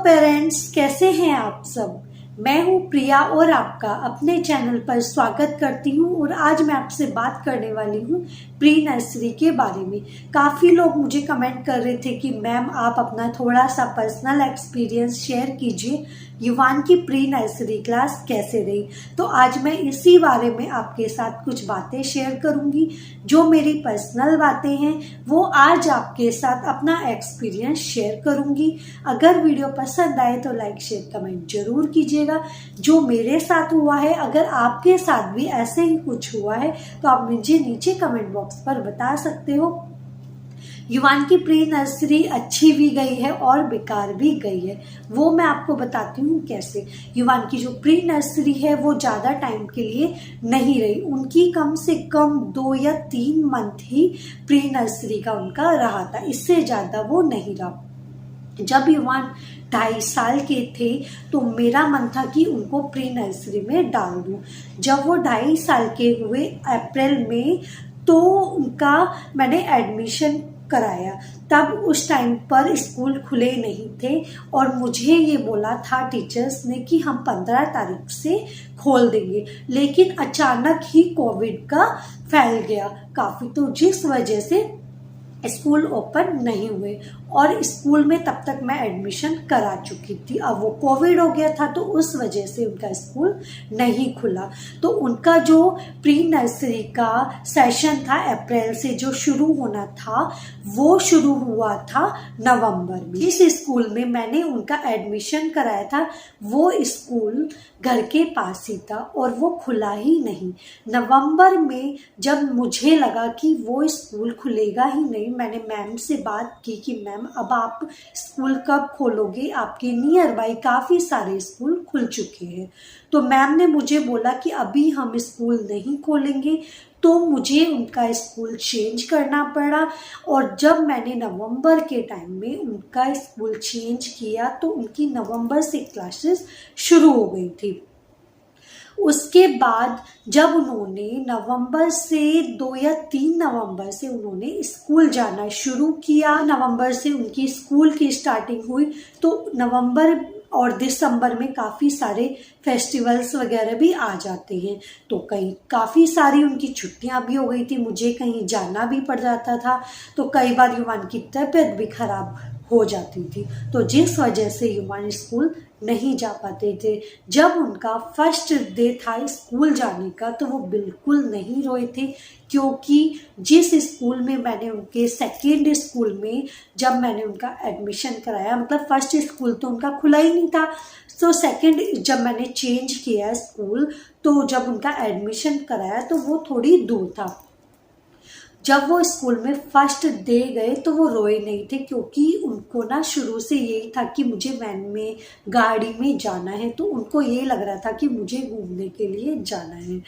Parents, कैसे हैं आप सब। मैं हूं प्रिया और आपका अपने चैनल पर स्वागत करती हूं। और आज मैं आपसे बात करने वाली हूं प्री नर्सरी के बारे में। काफ़ी लोग मुझे कमेंट कर रहे थे कि मैम आप अपना थोड़ा सा पर्सनल एक्सपीरियंस शेयर कीजिए, युवान की प्री नर्सरी क्लास कैसे रही। तो आज मैं इसी बारे में आपके साथ कुछ बातें शेयर करूंगी। जो मेरी पर्सनल बातें हैं वो आज आपके साथ अपना एक्सपीरियंस शेयर करूंगी। अगर वीडियो पसंद आए तो लाइक शेयर कमेंट जरूर कीजिएगा। जो मेरे साथ हुआ है, अगर आपके साथ भी ऐसे ही कुछ हुआ है तो आप मुझे नीचे कमेंट बॉक्स पर बता सकते हो। युवान की प्री नर्सरी अच्छी भी गई है और बेकार भी गई है, वो मैं आपको बताती हूँ कैसे। युवान की जो प्री नर्सरी है वो ज़्यादा टाइम के लिए नहीं रही, उनकी कम से कम 2 या 3 मंथ ही प्री नर्सरी का उनका रहा था, इससे ज़्यादा वो नहीं रहा। जब युवान 2.5 साल के थे तो मेरा मन था कि उनको प्री नर्सरी में डाल दूँ। जब वो 2.5 साल के हुए अप्रैल में, तो उनका मैंने एडमिशन कराया। तब उस टाइम पर स्कूल खुले नहीं थे और मुझे ये बोला था टीचर्स ने कि हम 15 तारीख से खोल देंगे, लेकिन अचानक ही कोविड का फैल गया काफ़ी, तो जिस वजह से स्कूल ओपन नहीं हुए। और स्कूल में तब तक मैं एडमिशन करा चुकी थी। अब वो कोविड हो गया था तो उस वजह से उनका स्कूल नहीं खुला। तो उनका जो प्री नर्सरी का सेशन था अप्रैल से जो शुरू होना था, वो शुरू हुआ था नवंबर में। जिस स्कूल में मैंने उनका एडमिशन कराया था वो स्कूल घर के पास ही था और वो खुला ही नहीं। नवंबर में जब मुझे लगा कि वो स्कूल खुलेगा ही नहीं, मैंने मैम से बात की कि मैम अब आप स्कूल कब खोलोगे, आपके नियर बाई काफ़ी सारे स्कूल खुल चुके हैं। तो मैम ने मुझे बोला कि अभी हम स्कूल नहीं खोलेंगे। तो मुझे उनका स्कूल चेंज करना पड़ा। और जब मैंने नवंबर के टाइम में उनका स्कूल चेंज किया तो उनकी नवंबर से क्लासेस शुरू हो गई थी। उसके बाद जब उन्होंने नवंबर से 2 या 3 नवंबर से उन्होंने स्कूल जाना शुरू किया, नवंबर से उनकी स्कूल की स्टार्टिंग हुई, तो नवंबर और दिसंबर में काफ़ी सारे फेस्टिवल्स वगैरह भी आ जाते हैं। तो कई काफ़ी सारी उनकी छुट्टियां भी हो गई थी, मुझे कहीं जाना भी पड़ जाता था, तो कई बार युवान की तबीयत भी खराब हो जाती थी, तो जिस वजह से युवान स्कूल नहीं जा पाते थे। जब उनका फर्स्ट डे था स्कूल जाने का तो वो बिल्कुल नहीं रोए थे, क्योंकि जिस स्कूल में मैंने उनके सेकेंड स्कूल में जब मैंने उनका एडमिशन कराया, मतलब फर्स्ट स्कूल तो उनका खुला ही नहीं था, तो सेकेंड जब मैंने चेंज किया स्कूल, तो जब उनका एडमिशन कराया तो वो थोड़ी दूर था। जब वो स्कूल में फर्स्ट डे गए तो वो रोए नहीं थे, क्योंकि उनको ना शुरू से यही था कि मुझे वैन में गाड़ी में जाना है, तो उनको ये लग रहा था कि मुझे घूमने के लिए जाना है।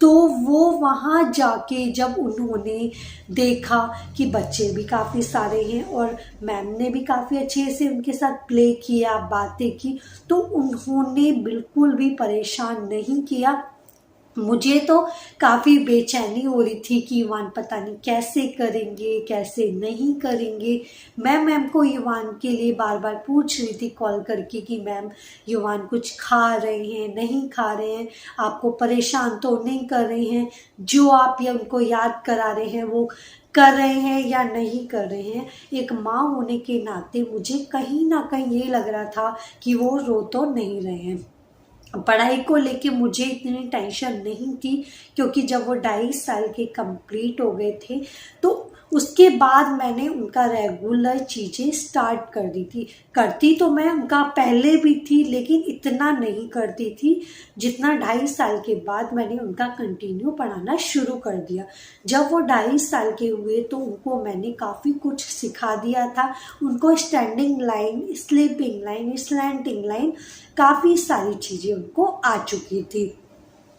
तो वो वहाँ जाके जब उन्होंने देखा कि बच्चे भी काफ़ी सारे हैं और मैम ने भी काफ़ी अच्छे से उनके साथ प्ले किया, बातें की, तो उन्होंने बिल्कुल भी परेशान नहीं किया। मुझे तो काफ़ी बेचैनी हो रही थी कि युवान पता नहीं कैसे करेंगे कैसे नहीं करेंगे। मैं मैम को युवान के लिए बार बार पूछ रही थी कॉल करके कि मैम युवान कुछ खा रहे हैं नहीं खा रहे हैं, आपको परेशान तो नहीं कर रहे हैं, जो आप ये उनको याद करा रहे हैं वो कर रहे हैं या नहीं कर रहे हैं। एक माँ होने के नाते मुझे कहीं ना कहीं ये लग रहा था कि वो रो तो नहीं रहे हैं। पढ़ाई को लेके मुझे इतनी टेंशन नहीं थी, क्योंकि जब वो 2.5 साल के कंप्लीट हो गए थे तो उसके बाद मैंने उनका रेगुलर चीज़ें स्टार्ट कर दी थी। करती तो मैं उनका पहले भी थी, लेकिन इतना नहीं करती थी जितना 2.5 साल के बाद मैंने उनका कंटिन्यू पढ़ाना शुरू कर दिया। जब वो 2.5 साल के हुए तो उनको मैंने काफ़ी कुछ सिखा दिया था। उनको standing line, sleeping line, slanting line, काफ़ी सारी चीज़ें उनको आ चुकी थी।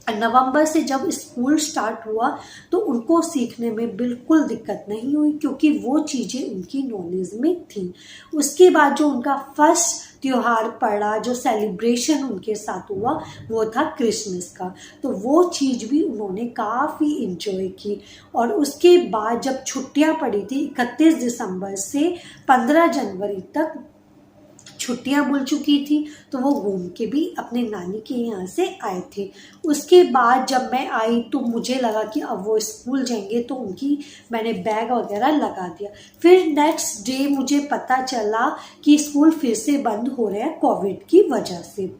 नवंबर से जब स्कूल स्टार्ट हुआ तो उनको सीखने में बिल्कुल दिक्कत नहीं हुई, क्योंकि वो चीज़ें उनकी नॉलेज में थी। उसके बाद जो उनका फर्स्ट त्योहार पड़ा, जो सेलिब्रेशन उनके साथ हुआ, वो था क्रिसमस का, तो वो चीज़ भी उन्होंने काफ़ी इंजॉय की। और उसके बाद जब छुट्टियां पड़ी थी 31 दिसंबर से 15 जनवरी तक छुट्टियां मिल चुकी थी, तो वो घूम के भी अपने नानी के यहाँ से आए थे। उसके बाद जब मैं आई तो मुझे लगा कि अब वो स्कूल जाएंगे, तो उनकी मैंने बैग वगैरह लगा दिया। फिर नेक्स्ट डे मुझे पता चला कि स्कूल फिर से बंद हो रहे हैं कोविड की वजह से।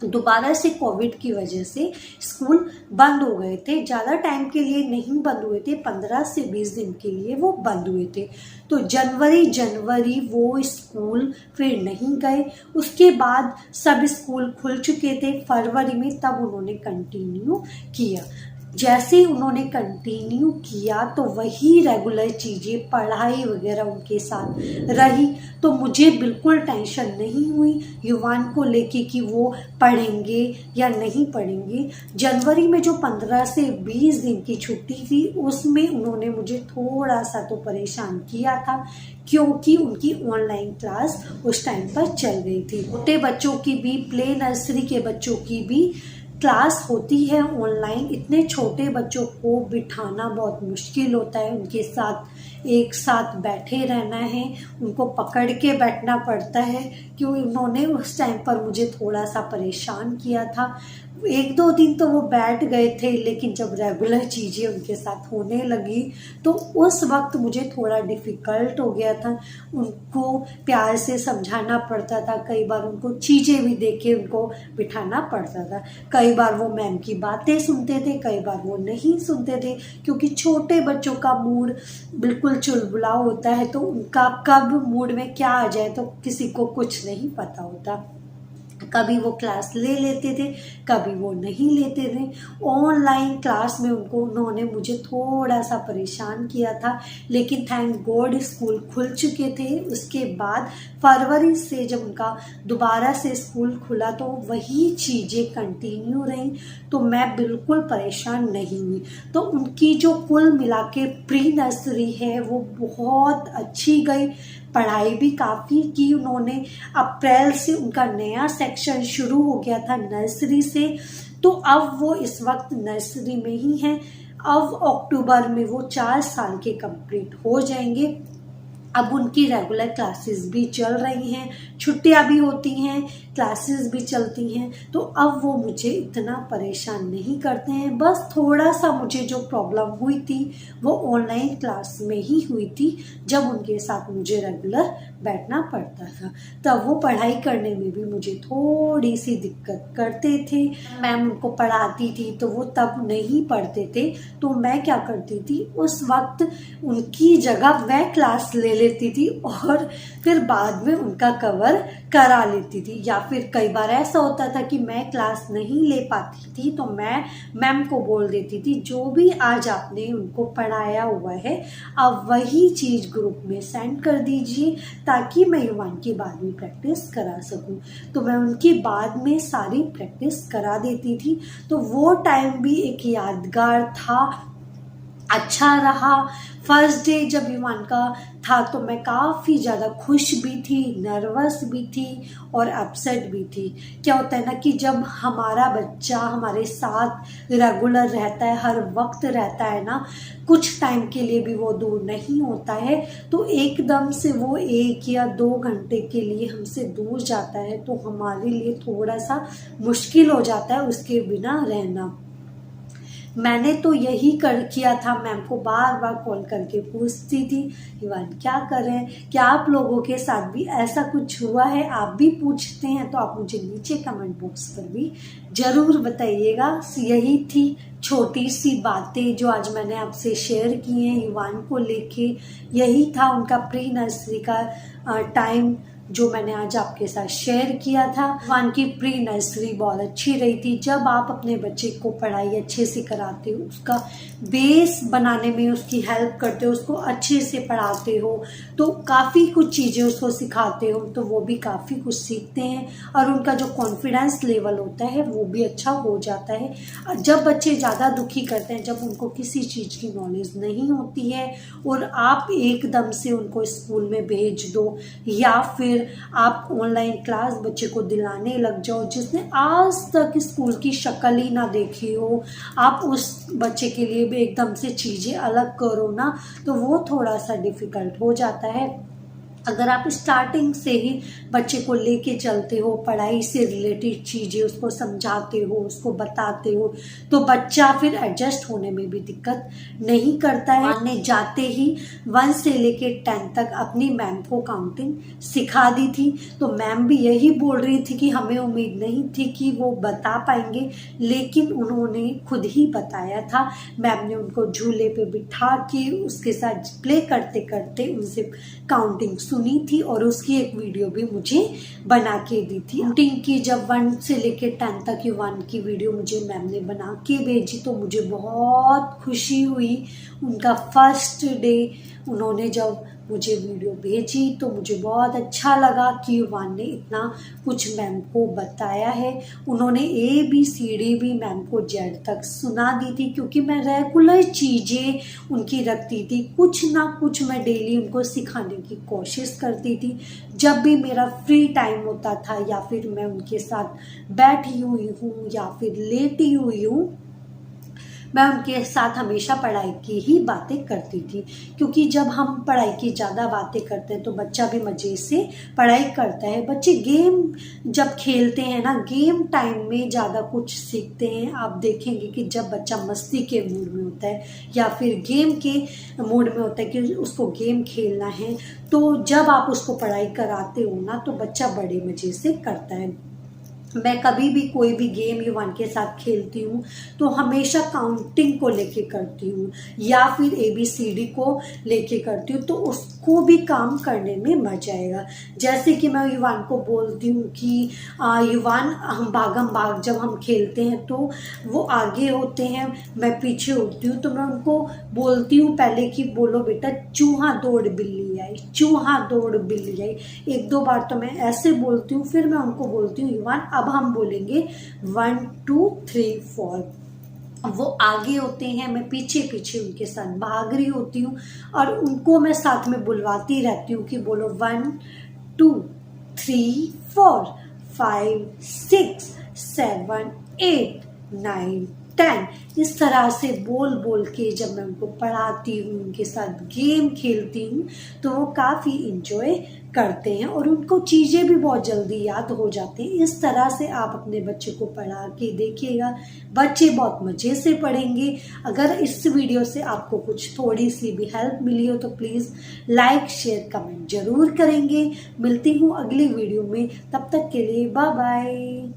दोबारा से कोविड की वजह से स्कूल बंद हो गए थे। ज़्यादा टाइम के लिए नहीं बंद हुए थे, 15 से 20 दिन के लिए वो बंद हुए थे। तो जनवरी वो स्कूल फिर नहीं गए। उसके बाद सब स्कूल खुल चुके थे फरवरी में, तब उन्होंने कंटिन्यू किया। जैसे ही उन्होंने कंटिन्यू किया तो वही रेगुलर चीज़ें, पढ़ाई वगैरह उनके साथ रही। तो मुझे बिल्कुल टेंशन नहीं हुई युवान को लेके कि वो पढ़ेंगे या नहीं पढ़ेंगे। जनवरी में जो 15 से 20 दिन की छुट्टी थी उसमें उन्होंने मुझे थोड़ा सा तो परेशान किया था, क्योंकि उनकी ऑनलाइन क्लास उस टाइम पर चल रही थी। छोटे बच्चों की भी, प्ले नर्सरी के बच्चों की भी क्लास होती है ऑनलाइन। इतने छोटे बच्चों को बिठाना बहुत मुश्किल होता है, उनके साथ एक साथ बैठे रहना है, उनको पकड़ के बैठना पड़ता है। क्यों उन्होंने उस टाइम पर मुझे थोड़ा सा परेशान किया था। 1-2 दिन तो वो बैठ गए थे, लेकिन जब रेगुलर चीज़ें उनके साथ होने लगी तो उस वक्त मुझे थोड़ा डिफ़िकल्ट हो गया था। उनको प्यार से समझाना पड़ता था, कई बार उनको चीज़ें भी दे के उनको बिठाना पड़ता था। कई बार वो मैम की बातें सुनते थे, कई बार वो नहीं सुनते थे, क्योंकि छोटे बच्चों का मूड बिल्कुल चुलबुला होता है, तो उनका कब मूड में क्या आ जाए तो किसी को कुछ नहीं पता होता। कभी वो क्लास ले लेते थे, कभी वो नहीं लेते थे। ऑनलाइन क्लास में उन्होंने मुझे थोड़ा सा परेशान किया था, लेकिन थैंक गॉड स्कूल खुल चुके थे। उसके बाद फरवरी से जब उनका दोबारा से स्कूल खुला तो वही चीज़ें कंटिन्यू रहीं, तो मैं बिल्कुल परेशान नहीं हुई। तो उनकी जो कुल मिला के प्री नर्सरी है वो बहुत अच्छी गई। पढ़ाई भी काफ़ी की उन्होंने। अप्रैल से उनका नया सेक्शन शुरू हो गया था नर्सरी से, तो अब वो इस वक्त नर्सरी में ही हैं। अब अक्टूबर में वो 4 साल के कंप्लीट हो जाएंगे। अब उनकी रेगुलर क्लासेस भी चल रही हैं, छुट्टियां भी होती हैं, क्लासेस भी चलती हैं। तो अब वो मुझे इतना परेशान नहीं करते हैं। बस थोड़ा सा मुझे जो प्रॉब्लम हुई थी वो ऑनलाइन क्लास में ही हुई थी, जब उनके साथ मुझे रेगुलर बैठना पड़ता था। तब वो पढ़ाई करने में भी मुझे थोड़ी सी दिक्कत करते थे। मैम उनको पढ़ाती थी तो वो तब नहीं पढ़ते थे, तो मैं क्या करती थी उस वक्त उनकी जगह मैं क्लास ले लेती थी और फिर बाद में उनका कवर करा लेती थी। या फिर कई बार ऐसा होता था कि मैं क्लास नहीं ले पाती थी तो मैं मैम को बोल देती थी जो भी आज आपने उनको पढ़ाया हुआ है अब वही चीज़ ग्रुप में सेंड कर दीजिए, ताकि मैं युवान की बाद में प्रैक्टिस करा सकूं। तो मैं उनकी बाद में सारी प्रैक्टिस करा देती थी। तो वो टाइम भी एक यादगार था, अच्छा रहा। फर्स्ट डे जब युवान का था तो मैं काफ़ी ज़्यादा खुश भी थी, नर्वस भी थी और अपसेट भी थी। क्या होता है ना कि जब हमारा बच्चा हमारे साथ रेगुलर रहता है, हर वक्त रहता है ना, कुछ टाइम के लिए भी वो दूर नहीं होता है, तो एकदम से वो 1 या 2 घंटे के लिए हमसे दूर जाता है तो हमारे लिए थोड़ा सा मुश्किल हो जाता है उसके बिना रहना। मैंने तो यही किया था, मैम को बार बार कॉल करके पूछती थी युवान क्या कर रहे हैं, क्या आप लोगों के साथ भी ऐसा कुछ हुआ है, आप भी पूछते हैं तो आप मुझे नीचे कमेंट बॉक्स पर भी ज़रूर बताइएगा। यही थी छोटी सी बातें जो आज मैंने आपसे शेयर की हैं युवान को लेके। यही था उनका प्री नर्सरी का टाइम जो मैंने आज आपके साथ शेयर किया था। युवान की प्री नर्सरी बहुत अच्छी रही थी। जब आप अपने बच्चे को पढ़ाई अच्छे से कराते हो, उसका बेस बनाने में उसकी हेल्प करते हो, उसको अच्छे से पढ़ाते हो, तो काफ़ी कुछ चीज़ें उसको सिखाते हो, तो वो भी काफ़ी कुछ सीखते हैं और उनका जो कॉन्फिडेंस लेवल होता है वो भी अच्छा हो जाता है। जब बच्चे ज़्यादा दुखी करते हैं, जब उनको किसी चीज़ की नॉलेज नहीं होती है और आप एकदम से उनको स्कूल में भेज दो या फिर आप ऑनलाइन क्लास बच्चे को दिलाने लग जाओ जिसने आज तक स्कूल की शक्ल ही ना देखी हो, आप उस बच्चे के लिए भी एकदम से चीज़ें अलग करो ना, तो वो थोड़ा सा डिफ़िकल्ट हो जाता है। अगर आप स्टार्टिंग से ही बच्चे को लेके चलते हो, पढ़ाई से रिलेटेड चीज़ें उसको समझाते हो, उसको बताते हो, तो बच्चा फिर एडजस्ट होने में भी दिक्कत नहीं करता है। हमने जाते ही 1 से लेके 10 तक अपनी मैम को काउंटिंग सिखा दी थी, तो मैम भी यही बोल रही थी कि हमें उम्मीद नहीं थी कि वो बता पाएंगे, लेकिन उन्होंने खुद ही बताया था। मैम ने उनको झूले पे बिठा के उसके साथ प्ले करते करते उनसे काउंटिंग सुनी थी और उसकी एक वीडियो भी मुझे बना के दी थी। काउंटिंग की जब 1 से लेके 10 तक की 1 की वीडियो मुझे मैम ने बना के भेजी तो मुझे बहुत खुशी हुई। उनका फर्स्ट डे उन्होंने जब मुझे वीडियो भेजी तो मुझे बहुत अच्छा लगा कि युवान ने इतना कुछ मैम को बताया है। उन्होंने ABCD भी मैम को Z तक सुना दी थी, क्योंकि मैं रेगुलर चीज़ें उनकी रखती थी, कुछ ना कुछ मैं डेली उनको सिखाने की कोशिश करती थी। जब भी मेरा फ्री टाइम होता था या फिर मैं उनके साथ बैठी हुई हूँ या फिर लेटी हुई हूँ, मैं उनके साथ हमेशा पढ़ाई की ही बातें करती थी, क्योंकि जब हम पढ़ाई की ज़्यादा बातें करते हैं तो बच्चा भी मज़े से पढ़ाई करता है। बच्चे गेम जब खेलते हैं ना, गेम टाइम में ज़्यादा कुछ सीखते हैं। आप देखेंगे कि जब बच्चा मस्ती के मूड में होता है या फिर गेम के मूड में होता है कि उसको गेम खेलना है, तो जब आप उसको पढ़ाई कराते हो ना तो बच्चा बड़े मज़े से करता है। मैं कभी भी कोई भी गेम युवान के साथ खेलती हूँ तो हमेशा काउंटिंग को लेके करती हूँ या फिर ABCD को लेके करती हूँ, तो उसको भी काम करने में मजा आएगा। जैसे कि मैं युवान को बोलती हूँ कि युवान, हम भागम भाग जब हम खेलते हैं तो वो आगे होते हैं, मैं पीछे होती हूँ, तो मैं उनको बोलती हूँ पहले कि बोलो बेटा चूहा दौड़ बिल्ली आई, चूहा दौड़ बिल्ली आई। 1-2 बार तो मैं ऐसे बोलती हूँ, फिर मैं उनको बोलती हूँ युवान अब हम बोलेंगे 1 2 3 4। वो आगे होते हैं, मैं पीछे पीछे उनके साथ भाग रही होती हूँ और उनको मैं साथ में बुलवाती रहती हूँ कि बोलो 1 2 3 4 5 6 7 8 9 10। इस तरह से बोल बोल के जब मैं उनको पढ़ाती हूँ, उनके साथ गेम खेलती हूँ, तो वो काफ़ी इंजॉय करते हैं और उनको चीज़ें भी बहुत जल्दी याद हो जाती हैं। इस तरह से आप अपने बच्चे को पढ़ा के देखिएगा, बच्चे बहुत मज़े से पढ़ेंगे। अगर इस वीडियो से आपको कुछ थोड़ी सी भी हेल्प मिली हो तो प्लीज़ लाइक शेयर कमेंट ज़रूर करेंगे। मिलती हूँ अगली वीडियो में, तब तक के लिए बाय बाय।